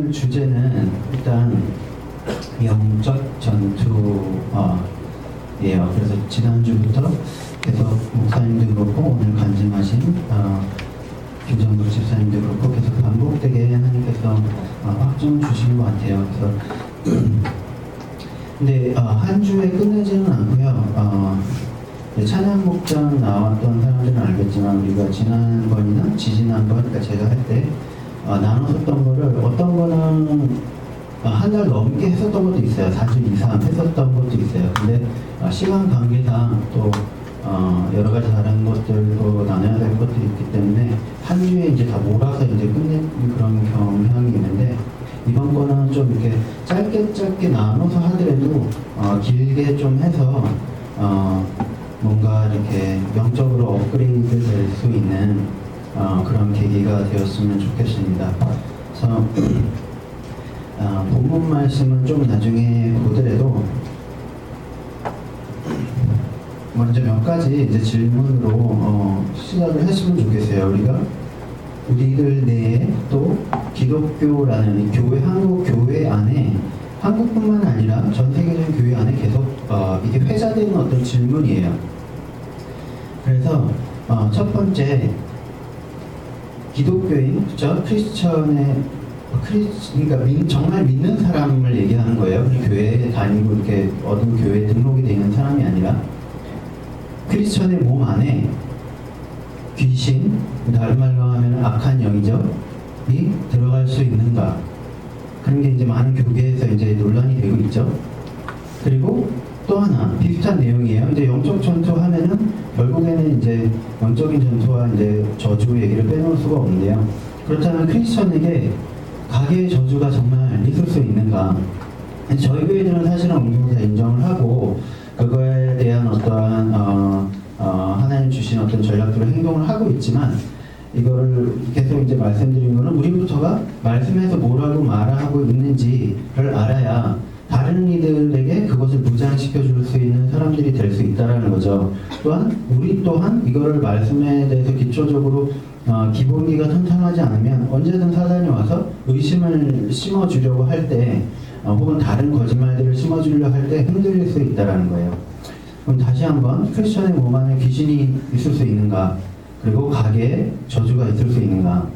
오늘 주제는 일단 영적 전투예요. 그래서 지난주부터 계속 목사님도 그렇고 오늘 간증하신 김정국 집사님도 그렇고 계속 반복되게 하나님께서 확증 주시는 것 같아요. 그래서 근데 한 주에 끝내지는 않고요. 찬양목장 나왔던 사람들은 알겠지만 우리가 지난번이나 지지난번, 그러니까 제가 할 때 나눴었던 거를 어떤 거는 한 달 넘게 했었던 것도 있어요. 4주 이상 했었던 것도 있어요. 근데 시간 관계상 또 여러 가지 다른 것들도 나눠야 될 것들이 있기 때문에 한 주에 이제 다 몰아서 이제 끝내는 그런 경향이 있는데, 이번 거는 좀 이렇게 짧게 나눠서 하더라도 길게 좀 해서 뭔가 이렇게 영적으로 업그레이드 될 수 있는 그런 계기가 되었으면 좋겠습니다. 그래서 본문 말씀은 좀 나중에 보더라도 먼저 몇 가지 이제 질문으로 시작을 했으면 좋겠어요. 우리들 내에 또 기독교라는 교회, 한국 교회 안에, 한국뿐만 아니라 전 세계적인 교회 안에 계속 이게 회자되는 어떤 질문이에요. 그래서 첫 번째, 기독교인, 그렇죠? 그러니까 정말 믿는 사람을 얘기하는 거예요. 교회에 다니고 이렇게 어떤 교회에 등록이 되어 있는 사람이 아니라 크리스천의 몸 안에 귀신, 다른 말로 하면 악한 영이죠, 이 들어갈 수 있는가? 그런 게 이제 많은 교계에서 이제 논란이 되고 있죠. 그리고 또 하나 비슷한 내용이에요. 이제 영적 전투 하면은 결국에는 이제 영적인 전투와 이제 저주 얘기를 빼놓을 수가 없는데요. 그렇다면 크리스천에게 가계의 저주가 정말 있을 수 있는가? 저희 교회들은 사실은 어느 정도 다 인정을 하고 그거에 대한 어떠한 하나님 주신 어떤 전략들을 행동을 하고 있지만, 이거를 계속 이제 말씀드린 거는 우리부터가 말씀에서 뭐라고 말하고 있는지를 알아야 다른 이들에게 그것을 무장시켜 줄 수 있는 사람들이 될 수 있다라는 거죠. 또한 우리 또한 이거를 말씀에 대해서 기초적으로 기본기가 탄탄하지 않으면 언제든 사단이 와서 의심을 심어주려고 할 때, 혹은 다른 거짓말들을 심어주려고 할 때 흔들릴 수 있다라는 거예요. 그럼 다시 한번, 크리스천의 몸 안에 귀신이 있을 수 있는가? 그리고 가게에 저주가 있을 수 있는가?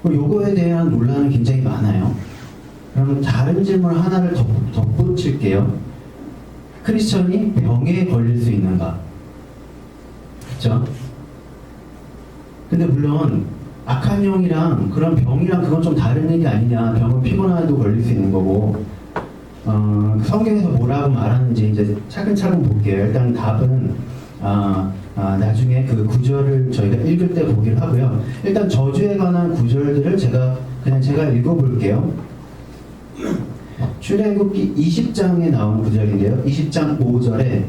요거에 대한 논란은 굉장히 많아요. 그러면 다른 질문 하나를 덧붙일게요. 크리스천이 병에 걸릴 수 있는가? 그렇죠? 근데 물론 악한 영이랑 그런 병이랑 그건 좀 다른 얘기 아니냐. 병은 피곤해도 걸릴 수 있는 거고, 성경에서 뭐라고 말하는지 이제 차근차근 볼게요. 일단 답은 나중에 그 구절을 저희가 읽을 때 보기를 하고요. 일단 저주에 관한 구절들을 제가 읽어볼게요. 출애굽기 20장에 나온 구절인데요. 20장 5절에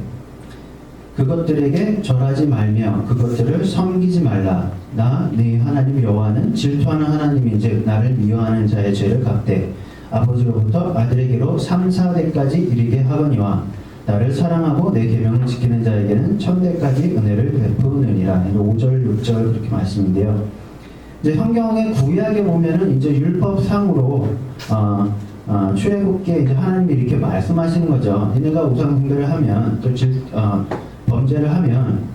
그것들에게 절하지 말며 그것들을 섬기지 말라. 나 네 하나님 여호와는 질투하는 하나님인즉 나를 미워하는 자의 죄를 갚되 아버지로부터 아들에게로 3, 4대까지 이르게 하거니와 나를 사랑하고 내 계명을 지키는 자에게는 1000대까지 은혜를 베푸느니라. 5절, 6절 그렇게 말씀인데요. 이제 성경의 구약에 보면은 이제 율법상으로 출애굽기에 이제 하나님이 이렇게 말씀하시는 거죠. 너네가 우상 숭배를 하면 또 범죄를 하면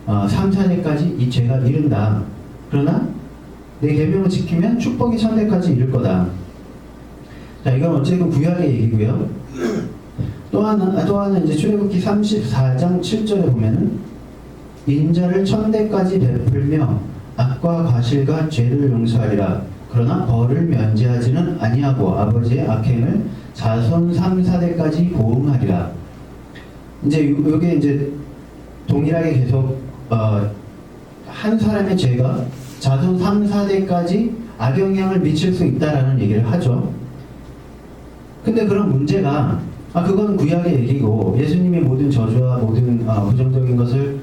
3, 4대까지 이 죄가 이른다. 그러나 내 계명을 지키면 축복이 1000대까지 이를 거다. 자, 이건 어쨌든 구약의 얘기고요. 또 하나 이제 출애굽기 34장 7절에 보면은 인자를 1000대까지 베풀며 악과 과실과 죄를 용서하리라. 그러나 벌을 면제하지는 아니하고 아버지의 악행을 자손 3, 4대까지 보응하리라. 이제 요게 이제 동일하게 계속 한 사람의 죄가 자손 3, 4대까지 악영향을 미칠 수 있다라는 얘기를 하죠. 근데 그런 문제가 그건 구약의 얘기고 예수님이 모든 저주와 모든 부정적인 것을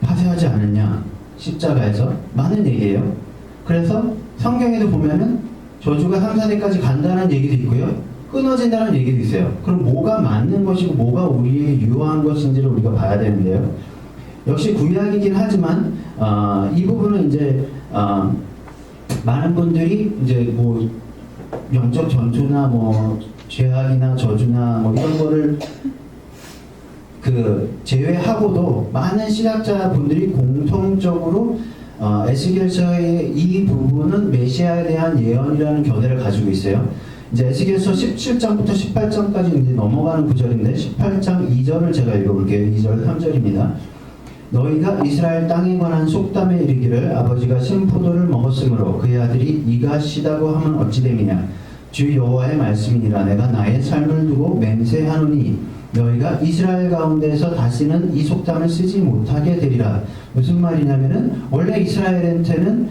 파쇄하지 않았냐, 십자가에서 많은 얘기예요. 그래서 성경에도 보면은 저주가 3, 4대까지 간다는 얘기도 있고요, 끊어진다는 얘기도 있어요. 그럼 뭐가 맞는 것이고 뭐가 우리에게 유효한 것인지를 우리가 봐야 되는데요. 역시 구약이긴 하지만 이 부분은 이제 많은 분들이 이제 영적 전투나 뭐 죄악이나 저주나 뭐 이런 거를 제외하고도 많은 신학자분들이 공통적으로 에스겔서의 이 부분은 메시아에 대한 예언이라는 견해를 가지고 있어요. 이제 에스겔서 17장부터 18장까지 이제 넘어가는 구절인데 18장 2절을 제가 읽어볼게요. 2절 3절입니다. 너희가 이스라엘 땅에 관한 속담에 이르기를 아버지가 신포도를 먹었으므로 그의 아들이 이가 시다고 하면 어찌 됨이냐. 주 여호와의 말씀이니라. 내가 나의 삶을 두고 맹세하노니 너희가 이스라엘 가운데에서 다시는 이 속담을 쓰지 못하게 되리라. 무슨 말이냐면은 원래 이스라엘한테는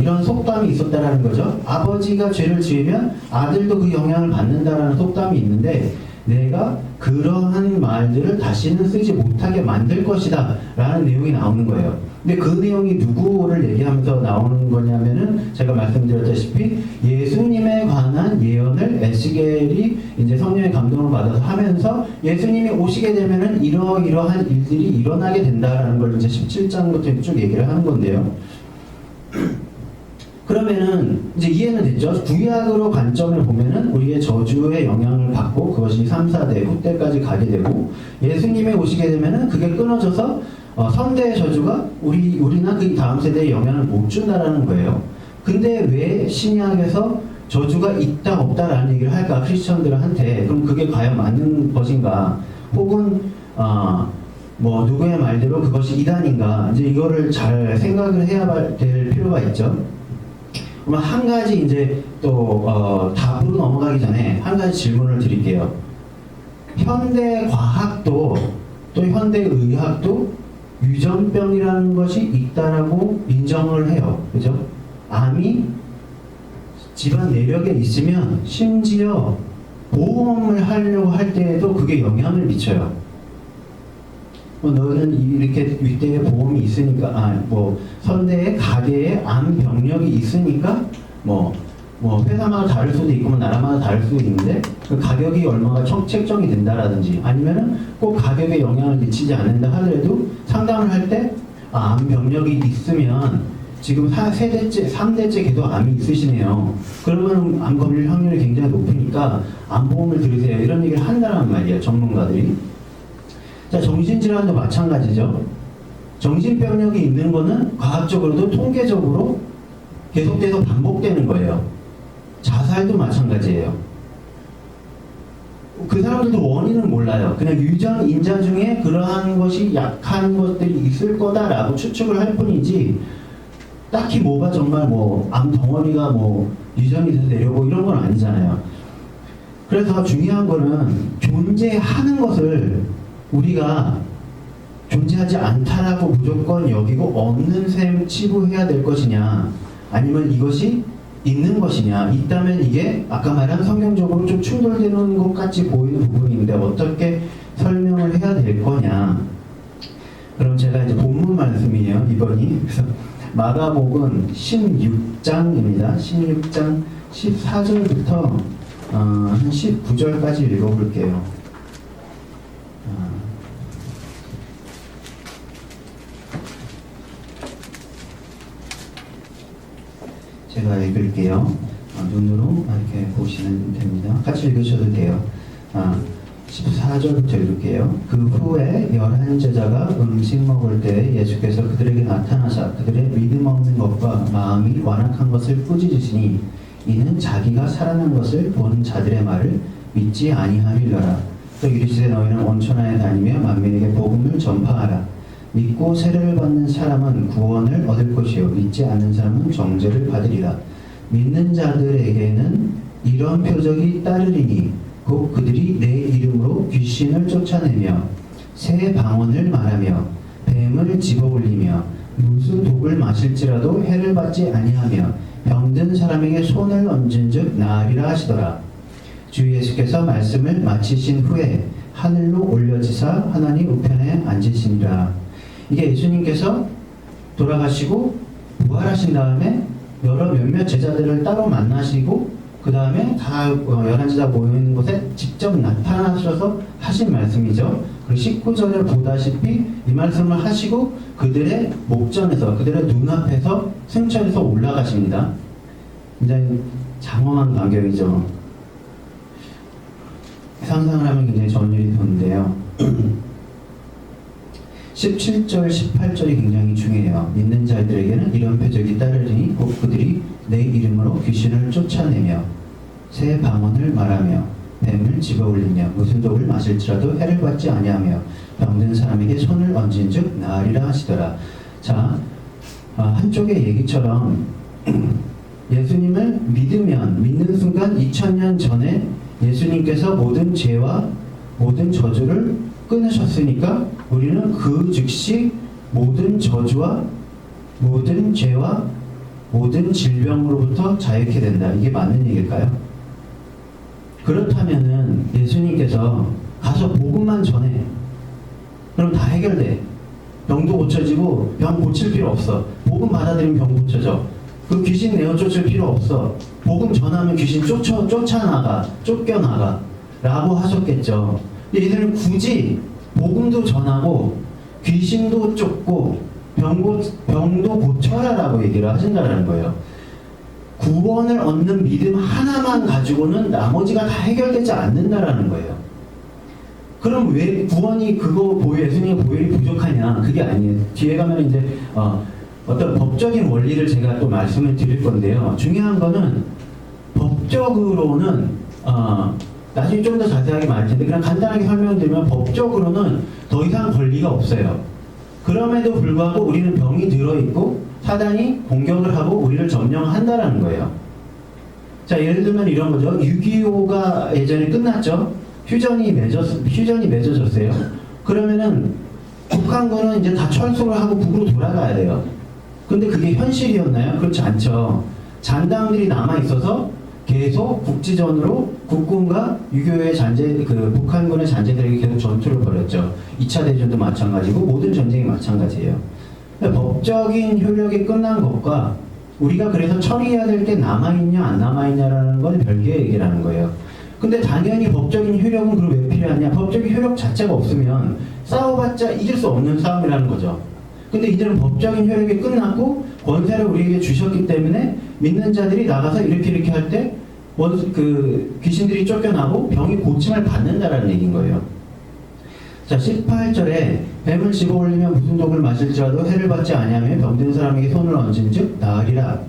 이런 속담이 있었다라는 거죠. 아버지가 죄를 지으면 아들도 그 영향을 받는다라는 속담이 있는데 내가 그러한 말들을 다시는 쓰지 못하게 만들 것이다 라는 내용이 나오는 거예요. 근데 그 내용이 누구를 얘기하면서 나오는 거냐면은 제가 말씀드렸다시피 예수님에 관한 예언을 에스겔이 이제 성령의 감동을 받아서 하면서 예수님이 오시게 되면은 이러이러한 일들이 일어나게 된다라는 걸 이제 17장부터 쭉 얘기를 하는 건데요. 그러면은 이제 이해는 됐죠? 구약으로 관점을 보면은 우리의 저주의 영향을 받고 그것이 3, 4대, 후대까지 가게 되고 예수님이 오시게 되면은 그게 끊어져서 선대의 저주가 우리나 그 다음 세대에 영향을 못 준다라는 거예요. 근데 왜 신약에서 저주가 있다 없다라는 얘기를 할까? 크리스천들한테. 그럼 그게 과연 맞는 것인가? 혹은 뭐 누구의 말대로 그것이 이단인가? 이제 이거를 잘 생각을 해야 될 필요가 있죠. 그러면 한 가지 이제 또 답으로 넘어가기 전에 한 가지 질문을 드릴게요. 현대 과학도 또 현대 의학도 유전병이라는 것이 있다라고 인정을 해요. 그죠? 암이 집안 내력에 있으면 심지어 보험을 하려고 할 때에도 그게 영향을 미쳐요. 너는 이렇게 윗대에 보험이 있으니까 뭐 선대에 가게에 암 병력이 있으니까 뭐 회사마다 다를 수도 있고 뭐 나라마다 다를 수도 있는데 그 가격이 얼마가 책정이 된다라든지 아니면은 꼭 가격에 영향을 미치지 않는다 하더라도 상담을 할 때 암 병력이 있으면 지금 3대째 계속 암이 있으시네요. 그러면 암 걸릴 확률이 굉장히 높으니까 암보험을 들으세요. 이런 얘기를 한다는 말이에요. 전문가들이. 자, 정신질환도 마찬가지죠. 정신병력이 있는 거는 과학적으로도 통계적으로 계속돼서 반복되는 거예요. 자살도 마찬가지예요. 그 사람들도 원인은 몰라요. 그냥 유전 인자 중에 그러한 것이 약한 것들이 있을 거다라고 추측을 할 뿐이지 딱히 뭐가 정말 뭐 암 덩어리가 뭐 유전이 돼서 내려오고 이런 건 아니잖아요. 그래서 중요한 거는 존재하는 것을 우리가 존재하지 않다라고 무조건 여기고 없는 셈 치부해야 될 것이냐 아니면 이것이 있는 것이냐. 있다면 이게 아까 말한 성경적으로 좀 충돌되는 것 같이 보이는 부분인데 어떻게 설명을 해야 될 거냐. 그럼 제가 이제 본문 말씀이에요. 이번이. 그래서 마가복음 16장입니다. 16장 14절부터 한 19절까지 읽어볼게요. 제가 읽을게요. 눈으로 이렇게 보시면 됩니다. 같이 읽으셔도 돼요. 14절부터 읽을게요. 그 후에 11 제자가 음식 먹을 때 예수께서 그들에게 나타나사 그들의 믿음 없는 것과 마음이 완악한 것을 꾸짖으시니 이는 자기가 살아난 것을 본 자들의 말을 믿지 아니하리려라. 또 이르시되 너희는 온천하에 다니며 만민에게 복음을 전파하라. 믿고 세례를 받는 사람은 구원을 얻을 것이요 믿지 않는 사람은 정죄를 받으리라. 믿는 자들에게는 이런 표적이 따르리니 곧 그들이 내 이름으로 귀신을 쫓아내며 새 방언을 말하며 뱀을 집어올리며 무슨 독을 마실지라도 해를 받지 아니하며 병든 사람에게 손을 얹은즉 나으리라 하시더라. 주 예수께서 말씀을 마치신 후에 하늘로 올려지사 하나님 우편에 앉으시니라. 이게 예수님께서 돌아가시고 부활하신 다음에 몇몇 제자들을 따로 만나시고 그 다음에 다 11제자 모여있는 곳에 직접 나타나셔서 하신 말씀이죠. 그리고 19절에 보다시피 이 말씀을 하시고 그들의 목전에서 그들의 눈앞에서 승천해서 올라가십니다. 이제 장엄한 간격이죠. 상상을 하면 굉장히 전율이 도는데요. 17절, 18절이 굉장히 중요해요. 믿는 자들에게는 이런 표적이 따르리니 곧 그들이 내 이름으로 귀신을 쫓아내며 새 방언을 말하며 뱀을 집어올리며 무슨 독을 마실지라도 해를 받지 아니하며 병든 사람에게 손을 얹은즉 나으리라 하시더라. 자, 한쪽의 얘기처럼 예수님을 믿는 순간 2000년 전에 예수님께서 모든 죄와 모든 저주를 끊으셨으니까 우리는 그 즉시 모든 저주와 모든 죄와 모든 질병으로부터 자유케 된다. 이게 맞는 얘기일까요? 그렇다면은 예수님께서 가서 복음만 전해. 그럼 다 해결돼. 병도 고쳐지고 병 고칠 필요 없어. 복음 받아들이면 병 고쳐져. 그 귀신 내어 쫓을 필요 없어. 복음 전하면 귀신 쫓아나가, 쫓겨나가 라고 하셨겠죠. 예수님 굳이 복음도 전하고 귀신도 쫓고 병도 고쳐야 라고 얘기를 하신다는 거예요. 구원을 얻는 믿음 하나만 가지고는 나머지가 다 해결되지 않는다라는 거예요. 그럼 왜 구원이 예수님의 보혈이 부족하냐? 그게 아니에요. 뒤에 가면 이제 어떤 법적인 원리를 제가 또 말씀을 드릴 건데요. 중요한 거는 법적으로는 나중에 좀 더 자세하게 말할 텐데 그냥 간단하게 설명드리면 법적으로는 더 이상 권리가 없어요. 그럼에도 불구하고 우리는 병이 들어있고 사단이 공격을 하고 우리를 점령한다라는 거예요. 자, 예를 들면 이런 거죠. 6.25가 예전에 끝났죠. 휴전이 맺어졌어요. 그러면은 북한군은 이제 다 철수를 하고 북으로 돌아가야 돼요. 근데 그게 현실이었나요? 그렇지 않죠. 잔당들이 남아있어서 계속 국지전으로 국군과 유교의 북한군의 잔재들에게 계속 전투를 벌였죠. 2차 대전도 마찬가지고 모든 전쟁이 마찬가지예요. 법적인 효력이 끝난 것과 우리가 그래서 처리해야 될 게 남아있냐 안 남아있냐라는 건 별개의 얘기라는 거예요. 근데 당연히 법적인 효력은 그럼 왜 필요하냐? 법적인 효력 자체가 없으면 싸워봤자 이길 수 없는 싸움이라는 거죠. 근데 이들은 법적인 효력이 끝났고 권세를 우리에게 주셨기 때문에 믿는 자들이 나가서 이렇게 할 때 귀신들이 쫓겨나고 병이 고침을 받는다라는 얘기인 거예요. 자, 18절에 뱀을 집어올리면 무슨 독을 마실지라도 해를 받지 아니하며 병든 사람에게 손을 얹은즉 나으리라.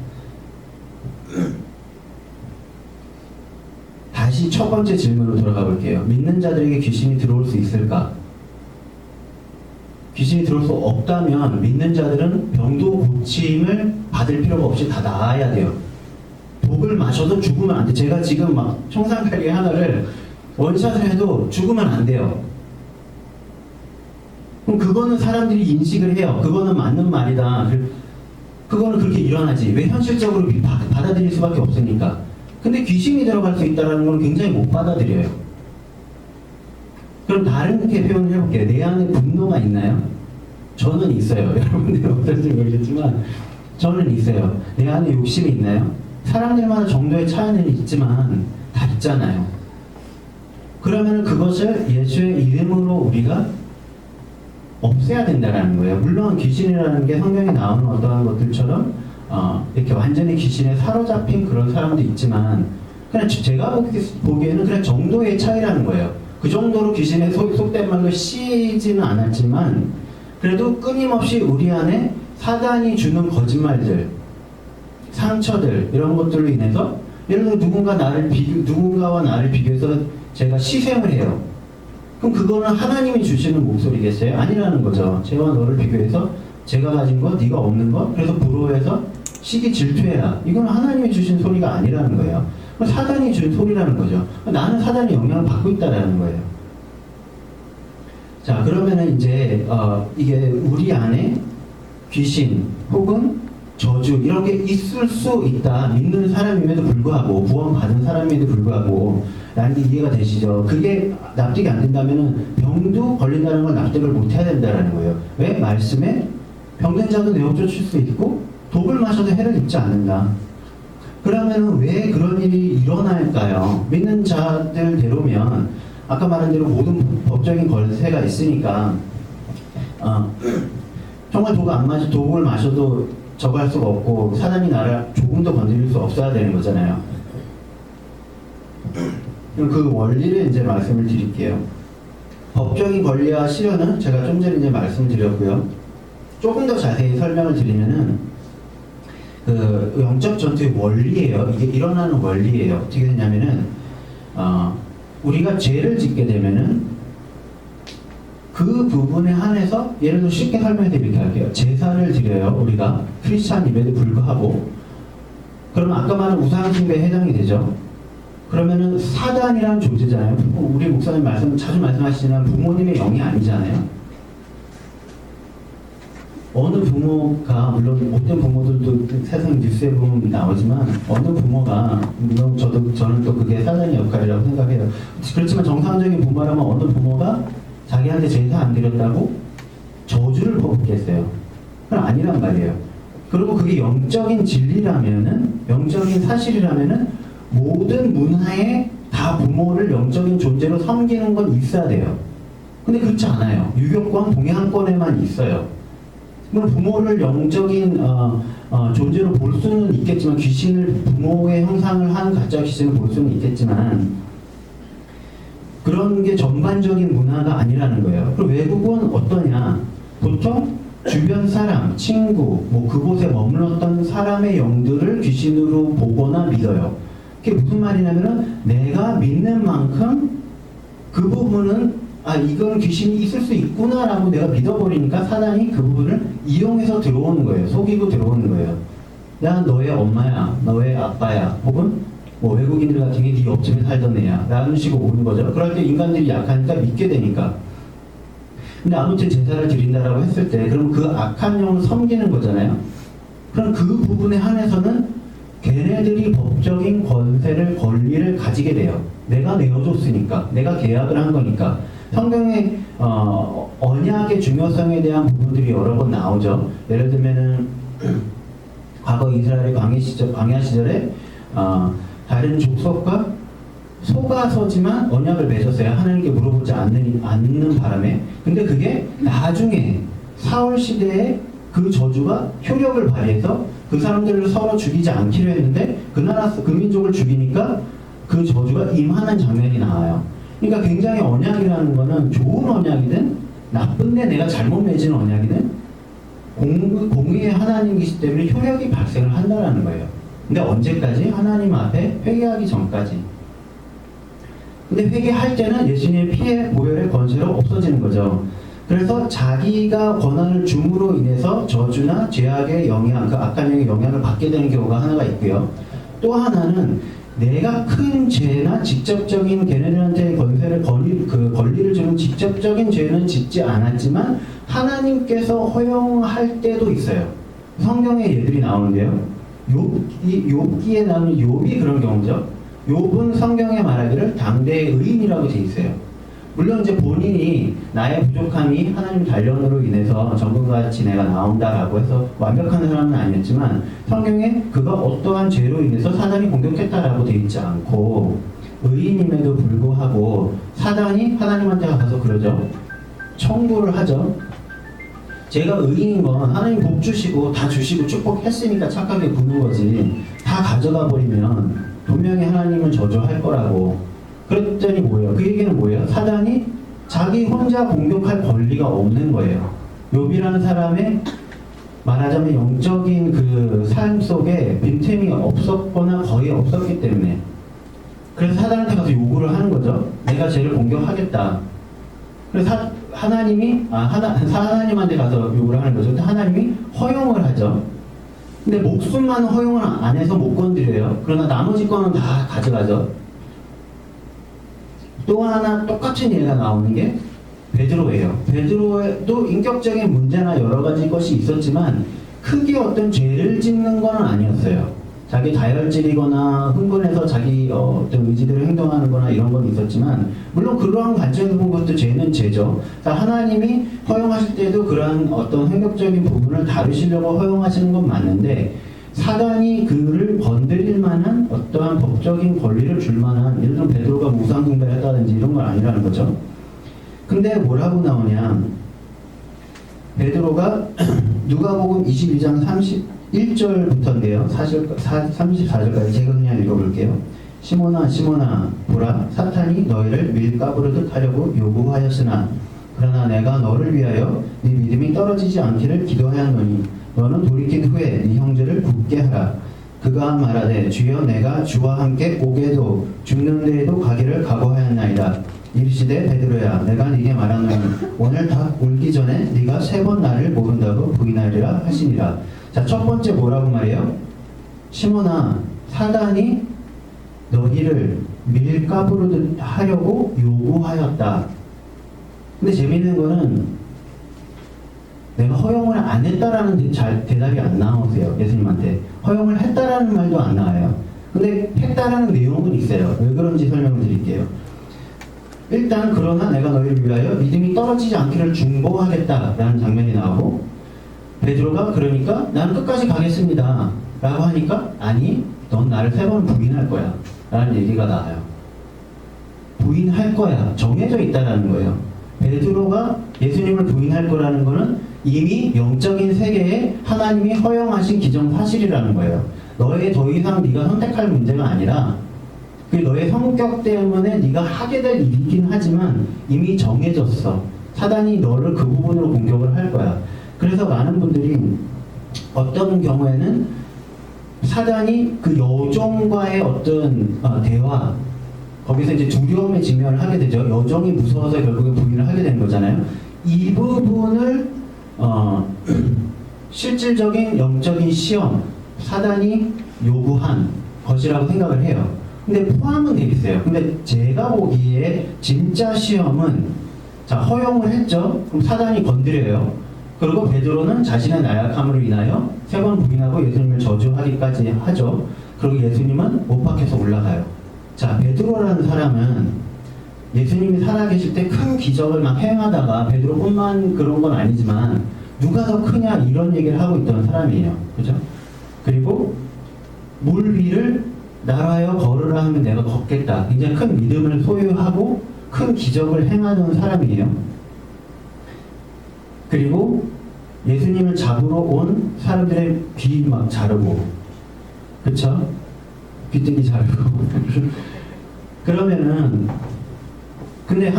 다시 첫 번째 질문으로 돌아가 볼게요. 믿는 자들에게 귀신이 들어올 수 있을까? 귀신이 들어올 수 없다면 믿는 자들은 병도 고침을 받을 필요가 없이 다 나아야 돼요. 독을 마셔도 죽으면 안 돼. 제가 지금 막 청산가리 하나를 원샷을 해도 죽으면 안 돼요. 그럼 그거는 사람들이 인식을 해요. 그거는 맞는 말이다. 그거는 그렇게 일어나지. 왜 현실적으로 받아들일 수밖에 없으니까. 근데 귀신이 들어갈 수 있다는 건 굉장히 못 받아들여요. 그럼 다르게 표현을 해볼게요. 내 안에 분노가 있나요? 저는 있어요. 여러분들이 어떨지 모르겠지만 저는 있어요. 내 안에 욕심이 있나요? 사람들마다 정도의 차이는 있지만 다 있잖아요. 그러면 그것을 예수의 이름으로 우리가 없애야 된다는 거예요. 물론 귀신이라는 게 성경에 나오는 어떠한 것들처럼 이렇게 완전히 귀신에 사로잡힌 그런 사람도 있지만 그냥 제가 보기에는 그냥 정도의 차이라는 거예요. 그 정도로 귀신의 속된 말로 씌지는 않았지만 그래도 끊임없이 우리 안에 사단이 주는 거짓말들, 상처들 이런 것들로 인해서 예를 들어 누군가와 나를 비교해서 제가 시샘을 해요. 그럼 그거는 하나님이 주시는 목소리겠어요? 아니라는 거죠. 쟤와 너를 비교해서 제가 가진 것, 네가 없는 것, 그래서 부러워해서 시기 질투해라. 이건 하나님이 주신 소리가 아니라는 거예요. 사단이 준 소리라는 거죠. 나는 사단의 영향을 받고 있다라는 거예요. 자, 그러면은 이제 이게 우리 안에 귀신 혹은 저주 이런 게 있을 수 있다. 믿는 사람임에도 불구하고 구원받은 사람임에도 불구하고 나한테 이해가 되시죠? 그게 납득이 안 된다면은 병도 걸린다는 걸 납득을 못 해야 된다는 거예요. 왜? 말씀에 병든 자도 내어 쫓을 수 있고 독을 마셔도 해를 입지 않는다. 그러면은 왜 그런 일이 일어날까요? 믿는 자들대로면 아까 말한 대로 모든 법적인 권세가 있으니까 정말 독을 마셔도 저거 할 수가 없고 사단이 나를 조금 더 건드릴 수 없어야 되는 거잖아요. 그럼 그 원리를 이제 말씀을 드릴게요. 법적인 권리와 실현은 제가 좀 전에 이제 말씀을 드렸고요. 조금 더 자세히 설명을 드리면은 그 영적 전투의 원리예요. 이게 일어나는 원리예요. 어떻게 되냐면은 우리가 죄를 짓게 되면은 그 부분에 한해서 예를 들어 쉽게 설명해 이렇게 할게요. 제사를 드려요. 우리가 크리스찬임에도 불구하고 그러면 아까 말한 우상숭배에 해당이 되죠. 그러면은 사단이란 존재잖아요. 우리 목사님 자주 말씀하시지만 부모님의 영이 아니잖아요. 어느 부모가, 물론 못된 부모들도 세상 뉴스에 보면 나오지만 어느 부모가, 물론 저는 또 그게 사단의 역할이라고 생각해요. 그렇지만 정상적인 부모라면 어느 부모가 자기한테 제사 안 드렸다고 저주를 퍼붓겠어요. 그건 아니란 말이에요. 그리고 그게 영적인 진리라면은, 영적인 사실이라면은 모든 문화에 다 부모를 영적인 존재로 섬기는 건 있어야 돼요. 근데 그렇지 않아요. 유교권, 동양권에만 있어요. 물론 부모를 영적인 존재로 볼 수는 있겠지만, 귀신을, 부모의 형상을 한 가짜 귀신을 볼 수는 있겠지만 그런 게 전반적인 문화가 아니라는 거예요. 그리고 외국은 어떠냐? 보통 주변 사람, 친구, 뭐 그곳에 머물렀던 사람의 영들을 귀신으로 보거나 믿어요. 그게 무슨 말이냐면은 내가 믿는 만큼 그 부분은 이건 귀신이 있을 수 있구나 라고 내가 믿어버리니까 사단이 그 부분을 이용해서 들어오는 거예요. 속이고 들어오는 거예요. 야, 너의 엄마야, 너의 아빠야, 혹은 뭐 외국인들 같은 게 네 옆집에 살던 애야 라는 식으로 오는 거죠. 그럴 때 인간들이 약하니까 믿게 되니까. 근데 아무튼 제사를 드린다라고 했을 때 그럼 그 악한 영을 섬기는 거잖아요. 그럼 그 부분에 한해서는 걔네들이 법적인 권리를 가지게 돼요. 내가 내어줬으니까, 내가 계약을 한 거니까. 성경에 언약의 중요성에 대한 부분들이 여러 번 나오죠. 예를 들면은 과거 이스라엘의 광야 시절에 다른 족속과 속아서지만 언약을 맺었어요. 하나님께 물어보지 않는 바람에. 근데 그게 나중에 사울 시대에 그 저주가 효력을 발휘해서 그 사람들을 서로 죽이지 않기로 했는데 그 민족을 죽이니까 그 저주가 임하는 장면이 나와요. 그러니까 굉장히 언약이라는 거는 좋은 언약이든 나쁜데 내가 잘못 맺은 언약이든 공의의 하나님이시기 때문에 효력이 발생을 한다는 거예요. 근데 언제까지? 하나님 앞에 회개하기 전까지. 근데 회개할 때는 예수님의 피해 보혈의 권세로 없어지는 거죠. 그래서 자기가 권한을 줌으로 인해서 저주나 죄악의 영향, 그 악한 영의 영향을 받게 되는 경우가 하나가 있고요. 또 하나는 내가 큰 죄나 직접적인 걔네들한테 권리를 주는 직접적인 죄는 짓지 않았지만 하나님께서 허용할 때도 있어요. 성경에 예들이 나오는데요. 욥기에 나오는 욥이 그런 경우죠. 욥은 성경에 말하기를 당대의 의인이라고 돼 있어요. 물론 이제 본인이 나의 부족함이 하나님 단련으로 인해서 정금같이 내가 나온다라고 해서 완벽한 사람은 아니었지만 성경에 그가 어떠한 죄로 인해서 사단이 공격했다라고 돼 있지 않고 의인임에도 불구하고 사단이 하나님한테 가서 그러죠. 청구를 하죠. 제가 의인인 건 하나님 복 주시고 다 주시고 축복했으니까 착하게 구는 거지 다 가져가 버리면 분명히 하나님은 저주할 거라고. 그랬더니 뭐예요? 그 얘기는 뭐예요? 사단이 자기 혼자 공격할 권리가 없는 거예요. 욥이라는 사람의 말하자면 영적인 그 삶 속에 빈틈이 없었거나 거의 없었기 때문에 그래서 사단한테 가서 요구를 하는 거죠. 내가 쟤를 공격하겠다. 그래서 하나님한테 가서 요구를 하는 거죠. 근데 하나님이 허용을 하죠. 근데 목숨만 허용을 안 해서 못 건드려요. 그러나 나머지 거는 다 가져가죠. 또 하나 똑같은 예가 나오는 게 베드로예요. 베드로에도 인격적인 문제나 여러 가지 것이 있었지만 크게 어떤 죄를 짓는 건 아니었어요. 자기 다혈질이거나 흥분해서 자기 어떤 의지대로 행동하는 거나 이런 건 있었지만 물론 그러한 관점에서 본 것도 죄는 죄죠. 하나님이 허용하실 때도 그러한 어떤 행격적인 부분을 다루시려고 허용하시는 건 맞는데 사단이 그를 건드릴 만한 어떠한 법적인 권리를 줄 만한 예를 들어 베드로가 우상숭배를 했다든지 이런 건 아니라는 거죠. 근데 뭐라고 나오냐 베드로가 누가복음 22장 31절부터인데요. 34절까지 제가 그냥 읽어볼게요. 시몬아 시몬아 보라 사탄이 너희를 밀가부르듯 하려고 요구하였으나 그러나 내가 너를 위하여 네 믿음이 떨어지지 않기를 기도하였노니 너는 돌이킨 후에 네 형제를 굳게 하라. 그가 말하되 주여 내가 주와 함께 옥에도 죽는 데에도 가기를 각오하였나이다. 이르시되 베드로야 내가 네게 말하노니 오늘 닭 울기 전에 네가 3번 나를 모른다고 부인하리라 하시니라. 자, 첫 번째 뭐라고 말해요? 시몬아 사단이 너희를 밀가부르듯 하려고 요구하였다. 근데 재밌는 거는 내가 허용을 안 했다라는 대답이 안 나오세요. 예수님한테 허용을 했다라는 말도 안 나와요. 근데 했다라는 내용은 있어요. 왜 그런지 설명을 드릴게요. 일단 그러나 내가 너희를 위하여 믿음이 떨어지지 않기를 중보하겠다라는 장면이 나오고 베드로가 그러니까 나는 끝까지 가겠습니다 라고 하니까 아니 넌 나를 3번 부인할 거야 라는 얘기가 나와요. 부인할 거야 정해져 있다라는 거예요. 베드로가 예수님을 부인할 거라는 거는 이미 영적인 세계에 하나님이 허용하신 기정사실이라는 거예요. 너의 더 이상 네가 선택할 문제가 아니라 그 너의 성격 때문에 네가 하게 될 일이긴 하지만 이미 정해졌어. 사단이 너를 그 부분으로 공격을 할 거야. 그래서 많은 분들이 어떤 경우에는 사단이 그 여종과의 어떤 대화 거기서 이제 두려움에 직면을 하게 되죠. 여종이 무서워서 결국에 부인을 하게 되는 거잖아요. 이 부분을 실질적인 영적인 시험 사단이 요구한 것이라고 생각을 해요. 근데 포함은 되어 있어요. 근데 제가 보기에 진짜 시험은 자 허용을 했죠. 그럼 사단이 건드려요. 그리고 베드로는 자신의 나약함으로 인하여 3번 부인하고 예수님을 저주하기까지 하죠. 그리고 예수님은 못 박혀서 올라가요. 자 베드로라는 사람은 예수님이 살아계실 때 큰 기적을 막 행하다가 베드로뿐만 그런 건 아니지만 누가 더 크냐 이런 얘기를 하고 있던 사람이에요. 그죠? 그리고 물 위를 나라여 걸으라 하면 내가 걷겠다. 굉장히 큰 믿음을 소유하고 큰 기적을 행하던 사람이에요. 그리고 예수님을 잡으러 온 사람들의 귀 막 자르고 그쵸? 귀뜨기 자르고 그러면은 근데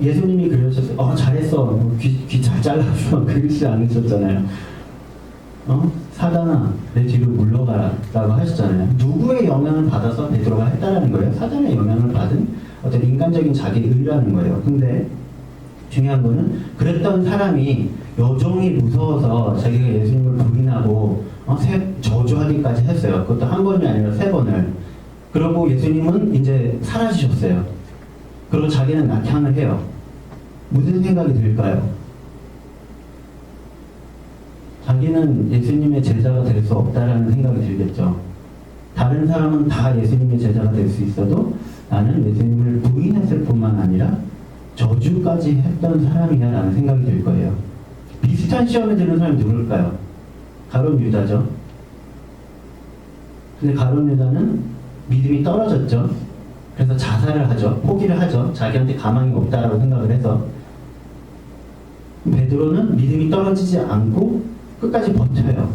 예수님이 그러셨어요. 잘했어. 귀 잘 잘라서 그러지 않으셨잖아요. 사단아 내 뒤로 물러가라 라고 하셨잖아요. 누구의 영향을 받아서 베드로가 했다라는 거예요? 사단의 영향을 받은 어떤 인간적인 자기 의라는 거예요. 근데 중요한 거는 그랬던 사람이 여종이 무서워서 자기가 예수님을 부인하고 저주하기까지 했어요. 그것도 한 번이 아니라 3번을. 그리고 예수님은 이제 사라지셨어요. 그리고 자기는 낙향을 해요. 무슨 생각이 들까요? 자기는 예수님의 제자가 될 수 없다라는 생각이 들겠죠. 다른 사람은 다 예수님의 제자가 될 수 있어도 나는 예수님을 부인했을 뿐만 아니라 저주까지 했던 사람이야 라는 생각이 들 거예요. 비슷한 시험에 드는 사람이 누굴까요? 가룟 유다죠. 근데 가룟 유다는 믿음이 떨어졌죠. 그래서 자살을 하죠. 포기를 하죠. 자기한테 가망이 없다라고 생각을 해서. 베드로는 믿음이 떨어지지 않고 끝까지 버텨요.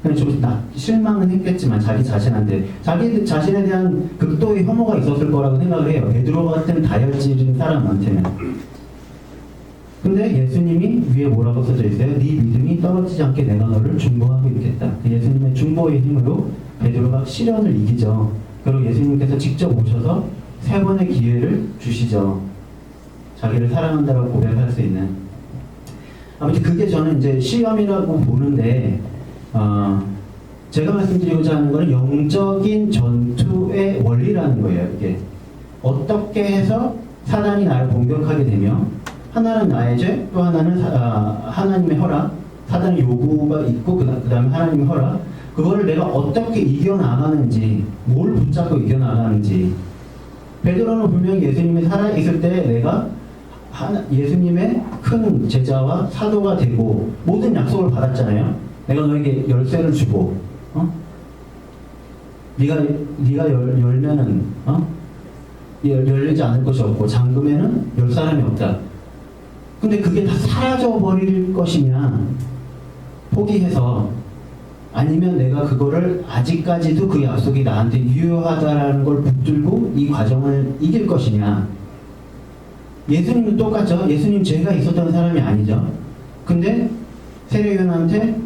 그냥 좀 실망은 했겠지만 자기 자신한테 자기 자신에 대한 극도의 혐오가 있었을 거라고 생각을 해요. 베드로 같은 다혈질인 사람한테는. 근데 예수님이 위에 뭐라고 써져 있어요? 네 믿음이 떨어지지 않게 내가 너를 중보하고 있겠다. 예수님의 중보의 힘으로 베드로가 시련을 이기죠. 그리고 예수님께서 직접 오셔서 3번의 기회를 주시죠. 자기를 사랑한다고 고백할 수 있는. 아무튼 그게 저는 이제 시험이라고 보는데 제가 말씀드리고자 하는 것은 영적인 전투의 원리라는 거예요. 이게 어떻게 해서 사단이 나를 공격하게 되며 하나는 나의 죄, 또 하나는 하나님의 허락, 사단의 요구가 있고 그 다음에 하나님의 허락, 그거를 내가 어떻게 이겨나가는지, 뭘 붙잡고 이겨나가는지. 베드로는 분명히 예수님이 살아있을 때 내가 예수님의 큰 제자와 사도가 되고 모든 약속을 받았잖아요. 내가 너에게 열쇠를 주고 네가 열면은 열리지 않을 것이 없고 잠그면은 열 사람이 없다. 근데 그게 다 사라져 버릴 것이냐 포기해서 아니면 내가 그거를 아직까지도 그 약속이 나한테 유효하다라는 걸 붙들고 이 과정을 이길 것이냐. 예수님도 똑같죠. 예수님 죄가 있었던 사람이 아니죠. 근데 세례요한한테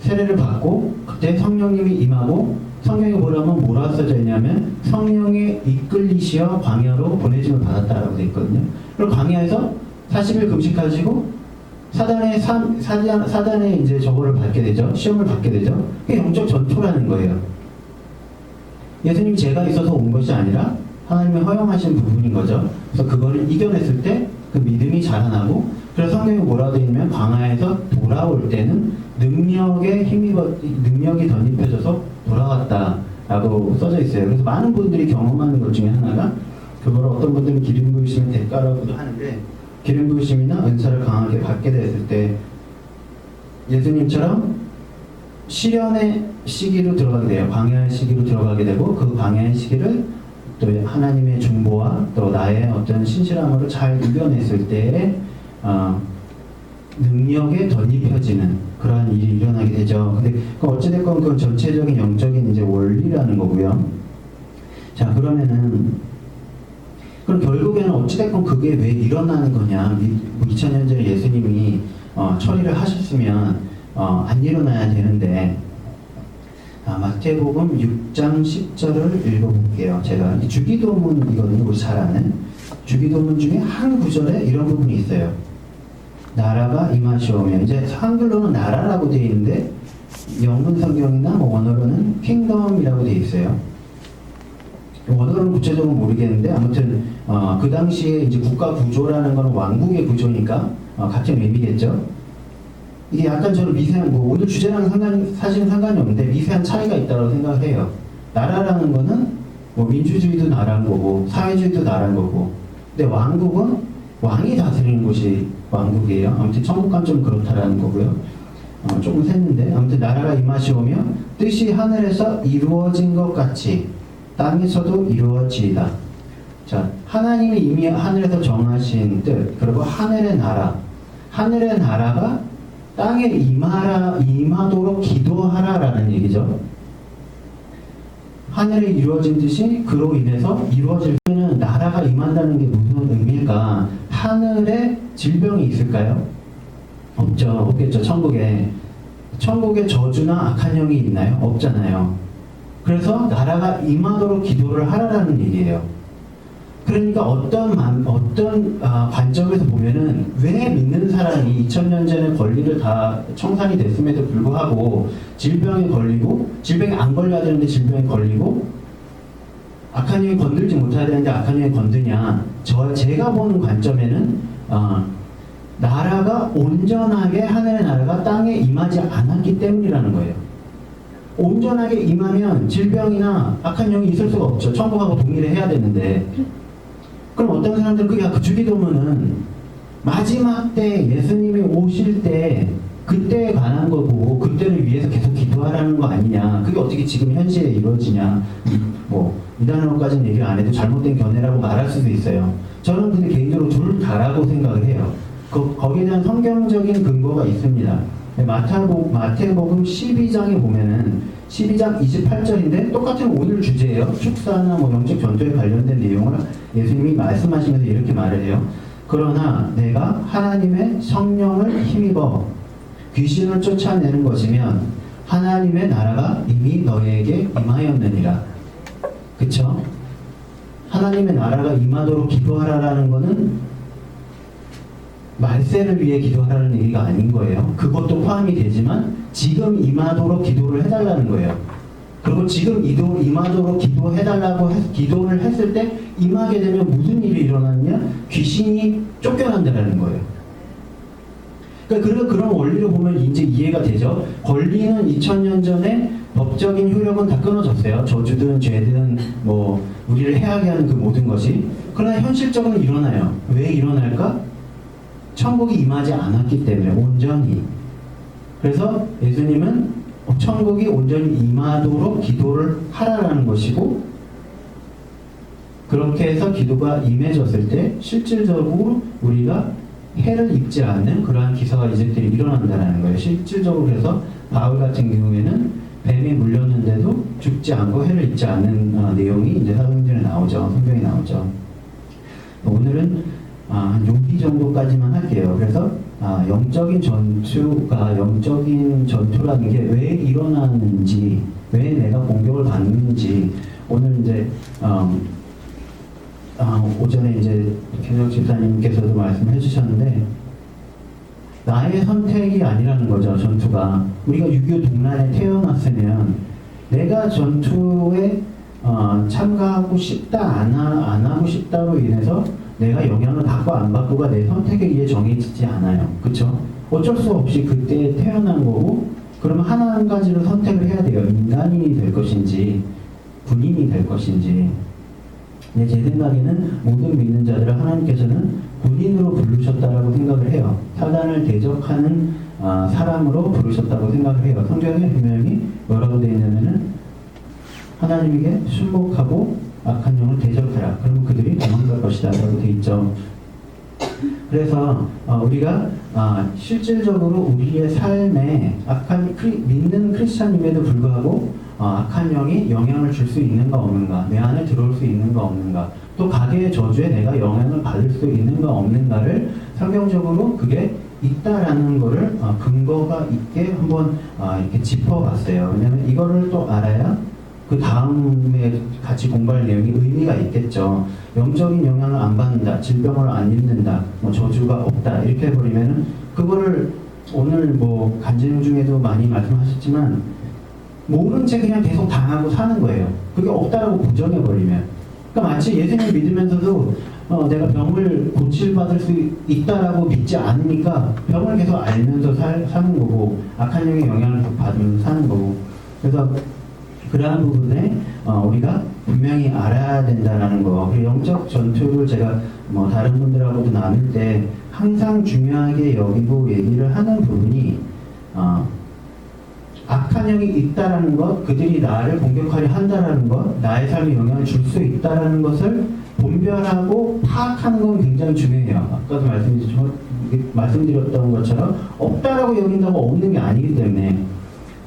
세례를 받고 그때 성령님이 임하고 성경에 보라면 뭐라 써져 있냐면 성령에 이끌리시어 광야로 보내짐을 받았다라고 되어 있거든요. 그리고 광야에서 40일 금식하시고 사단의 이제 저거를 받게 되죠. 시험을 받게 되죠. 그게 영적 전투라는 거예요. 예수님 죄가 있어서 온 것이 아니라 하나님이 허용하신 부분인 거죠. 그래서 그거를 이겨냈을 때 그 믿음이 자라나고, 그래서 성경에 뭐라고 되어 있냐면 광야에서 돌아올 때는 능력이 덧입혀져서 돌아왔다라고 써져 있어요. 그래서 많은 분들이 경험하는 것 중에 하나가, 그거를 어떤 분들은 기름 부으심의 대가라고도 하는데, 기름 부으심이나 은사를 강하게 받게 됐을 때 예수님처럼 시련의 시기로 들어가게 돼요. 광야의 시기로 들어가게 되고, 그 광야의 시기를 또 하나님의 중보와 또 나의 어떤 신실함으로 잘 이겨냈을 때에 능력에 덧입혀지는 그러한 일이 일어나게 되죠. 근데 어찌됐건 그 전체적인 영적인 이제 원리라는 거고요. 자, 그러면은 그럼 결국에는 어찌됐건 그게 왜 일어나는 거냐. 2000년 전에 예수님이 처리를 하셨으면 안 일어나야 되는데, 마태복음 6장 10절을 읽어볼게요. 제가 이 주기도문이거든요. 우리 잘 아는 주기도문 중에 한 구절에 이런 부분이 있어요. 나라가 임하시오며, 이제 한글로는 나라라고 되어 있는데 영문 성경이나 원어로는 킹덤이라고 되어 있어요. 원어로는 구체적으로 모르겠는데 아무튼 그 당시에 이제 국가 구조라는 건 왕국의 구조니까 같은 의미겠죠. 이게 약간 저는 미세한, 오늘 주제랑은 사실은 상관이 없는데 미세한 차이가 있다고 생각을 해요. 나라라는 거는 민주주의도 나라는 거고 사회주의도 나라는 거고, 근데 왕국은 왕이 다스리는 곳이 왕국이에요. 아무튼 천국과는 좀 그렇다라는 거고요. 조금 샜는데 아무튼 나라가 임하시오며 뜻이 하늘에서 이루어진 것 같이 땅에서도 이루어지이다. 자, 하나님이 이미 하늘에서 정하신 뜻, 그리고 하늘의 나라가 땅에 임하도록 기도하라라는 얘기죠. 하늘에 이루어진 뜻이 그로 인해서 이루어질 때는 나라가 임한다는 게 무슨 의미일까? 하늘에 질병이 있을까요? 없겠죠. 천국에 저주나 악한 영이 있나요? 없잖아요. 그래서 나라가 임하도록 기도를 하라라는 얘기예요. 그러니까 어떤 관점에서 보면은 왜 믿는 사람이 2000년 전에 권리를 다 청산이 됐음에도 불구하고 질병에 걸리고, 질병에 안 걸려야 되는데 질병에 걸리고, 악한 영이 건들지 못해야 되는데 악한 영이 건드냐. 제가 보는 관점에는 나라가 온전하게, 하늘의 나라가 땅에 임하지 않았기 때문이라는 거예요. 온전하게 임하면 질병이나 악한 영이 있을 수가 없죠. 천국하고 동일해 해야 되는데. 그럼 어떤 사람들은 그 주기도문은 마지막 때 예수님이 오실 때 그때에 관한 거고 그때를 위해서 계속 기도하라는 거 아니냐. 그게 어떻게 지금 현실에 이루어지냐. 이단으로까지는 얘기를 안 해도 잘못된 견해라고 말할 수도 있어요. 저는 근데 개인적으로 둘 다라고 생각을 해요. 거기에 대한 성경적인 근거가 있습니다. 마태복음 12장에 보면은 12장 28절인데 똑같은 오늘 주제예요. 축사나 영적 전도에 관련된 내용을 예수님이 말씀하시면서 이렇게 말을 해요. 그러나 내가 하나님의 성령을 힘입어 귀신을 쫓아내는 것이면 하나님의 나라가 이미 너에게 임하였느니라. 그쵸? 하나님의 나라가 임하도록 기도하라라는 거는 말세를 위해 기도하라는 얘기가 아닌 거예요. 그것도 포함이 되지만 지금 임하도록 기도를 해달라는 거예요. 그리고 지금 임하도록 기도해달라고 기도를 했을 때 임하게 되면 무슨 일이 일어났냐? 귀신이 쫓겨난다는 거예요. 그러니까 그런 원리로 보면 이제 이해가 되죠. 권리는 2000년 전에 법적인 효력은 다 끊어졌어요. 저주든 죄든 우리를 해하게 하는 그 모든 것이. 그러나 현실적으로 일어나요. 왜 일어날까? 천국이 임하지 않았기 때문에 온전히. 그래서 예수님은 천국이 온전히 임하도록 기도를 하라라는 것이고, 그렇게 해서 기도가 임해졌을 때 실질적으로 우리가 해를 입지 않는 그러한 기사와 이적들이 일어난다는 거예요. 실질적으로 그래서 바울 같은 경우에는 뱀이 물렸는데도 죽지 않고 해를 입지 않는 내용이 이제 사도행전에 나오죠. 성경에 나오죠. 오늘은 한 여기 정도까지만 할게요. 그래서 영적인 전투라는 게 왜 일어나는지, 왜 내가 공격을 받는지 오늘 이제 오전에 이제 김영 집사님께서도 말씀해 주셨는데 나의 선택이 아니라는 거죠. 전투가 우리가 6.25 동란에 태어났으면 내가 전투에 참가하고 싶다 안 하고 싶다로 인해서 내가 영향을 받고 안 받고가 내 선택에 의해 정해지지 않아요. 그렇죠? 어쩔 수 없이 그때 태어난 거고 그러면 하나 한 가지를 선택을 해야 돼요. 인간이 될 것인지 군인이 될 것인지. 제 생각에는 모든 믿는 자들을 하나님께서는 군인으로 부르셨다라고 생각을 해요. 사단을 대적하는 사람으로 부르셨다고 생각을 해요. 성경에 분명히 뭐라고 되어 있냐면은 하나님에게 순복하고 악한 영을 대적하라. 그러면 그들이 도망갈 것이다 라고 되어 있죠. 그래서 우리가 실질적으로 우리의 삶에 믿는 크리스찬임에도 불구하고 악한 영이 영향을 줄 수 있는가 없는가, 내 안에 들어올 수 있는가 없는가, 또 가게의 저주에 내가 영향을 받을 수 있는가 없는가를 성경적으로 그게 있다라는 거를 근거가 있게 한번 이렇게 짚어봤어요. 왜냐하면 이거를 또 알아야 그 다음에 같이 공부할 내용이 의미가 있겠죠. 영적인 영향을 안 받는다, 질병을 안 입는다, 뭐 저주가 없다 이렇게 해버리면은 그거를 오늘 뭐 간증 중에도 많이 말씀하셨지만 모른 채 그냥 계속 당하고 사는 거예요. 그게 없다라고 부정해버리면. 그러니까 마치 예수님 믿으면서도 내가 병을 고칠받을 수 있다라고 믿지 않으니까 병을 계속 알면서 사는 거고 악한 영의 영향을 받으면서 사는 거고. 그래서 그러한 부분에 우리가 분명히 알아야 된다는 거. 그리고 영적 전투를 제가 뭐 다른 분들하고도 나눌 때 항상 중요하게 여기고 얘기를 하는 부분이 악한 영이 있다라는 것, 그들이 나를 공격하려 한다라는 것, 나의 삶에 영향을 줄 수 있다라는 것을 분별하고 파악하는 건 굉장히 중요해요. 아까도 말씀드렸던 것처럼 없다라고 여긴다고 없는 게 아니기 때문에.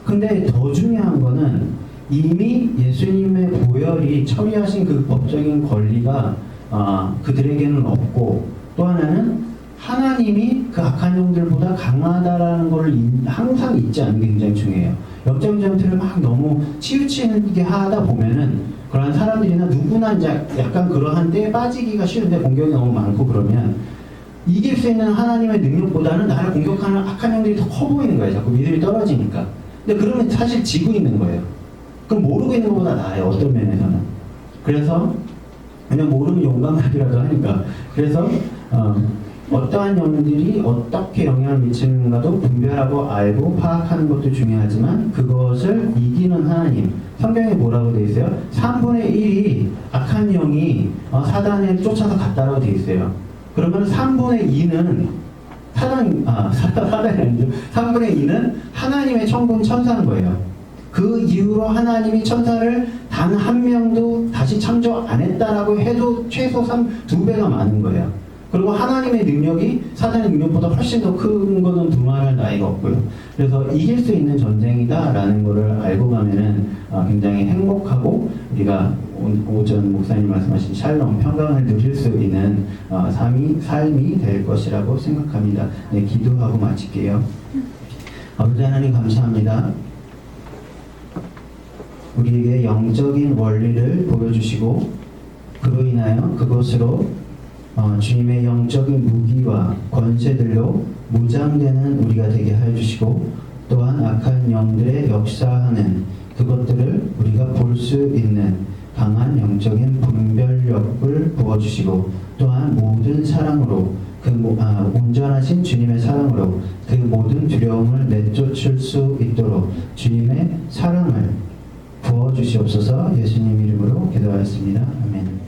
근데 더 중요한 거는 이미 예수님의 보혈이 처리하신 그 법적인 권리가 그들에게는 없고, 또 하나는 하나님이 그 악한 영들보다 강하다라는 걸 항상 잊지 않는 게 굉장히 중요해요. 영적인 전투를 막 너무 치우치게 하다 보면은 그런 사람들이나 누구나 이제 약간 그러한 때에 빠지기가 쉬운데 공격이 너무 많고 그러면 이길 수 있는 하나님의 능력보다는 나를 공격하는 악한 영들이 더 커 보이는 거예요. 자꾸 믿음이 떨어지니까. 근데 그러면 사실 지고 있는 거예요. 그럼 모르고 있는 것보다 나아요. 어떤 면에서는. 그래서 그냥 모르면 용감하기라도 하니까. 그래서 어떠한 영들이 어떻게 영향을 미치는가도 분별하고 알고 파악하는 것도 중요하지만 그것을 이기는 하나님. 성경에 뭐라고 되어 있어요? 3분의 1이 악한 영이 사단에 쫓아서 갔다라고 되어 있어요. 그러면 3분의 2는 사단이 아니죠. 3분의 2는 하나님의 천군 천사인 거예요. 그 이후로 하나님이 천사를 단 한 명도 다시 창조 안 했다라고 해도 최소 2배가 많은 거예요. 그리고 하나님의 능력이 사단의 능력보다 훨씬 더 큰 거는 두말할 나위가 없고요. 그래서 이길 수 있는 전쟁이다라는 거를 알고 가면은 굉장히 행복하고 우리가 오전 목사님 말씀하신 샬롬, 평강을 누릴 수 있는 삶이 될 것이라고 생각합니다. 네, 기도하고 마칠게요. 아버지 하나님 감사합니다. 우리에게 영적인 원리를 보여주시고 그로 인하여 그것으로 주님의 영적인 무기와 권세들로 무장되는 우리가 되게 해주시고 또한 악한 영들의 역사하는 그것들을 우리가 볼 수 있는 강한 영적인 분별력을 부어주시고 또한 모든 사랑으로 온전하신 주님의 사랑으로 그 모든 두려움을 내쫓을 수 있도록 주님의 사랑을 부어주시옵소서. 예수님 이름으로 기도하였습니다. 아멘.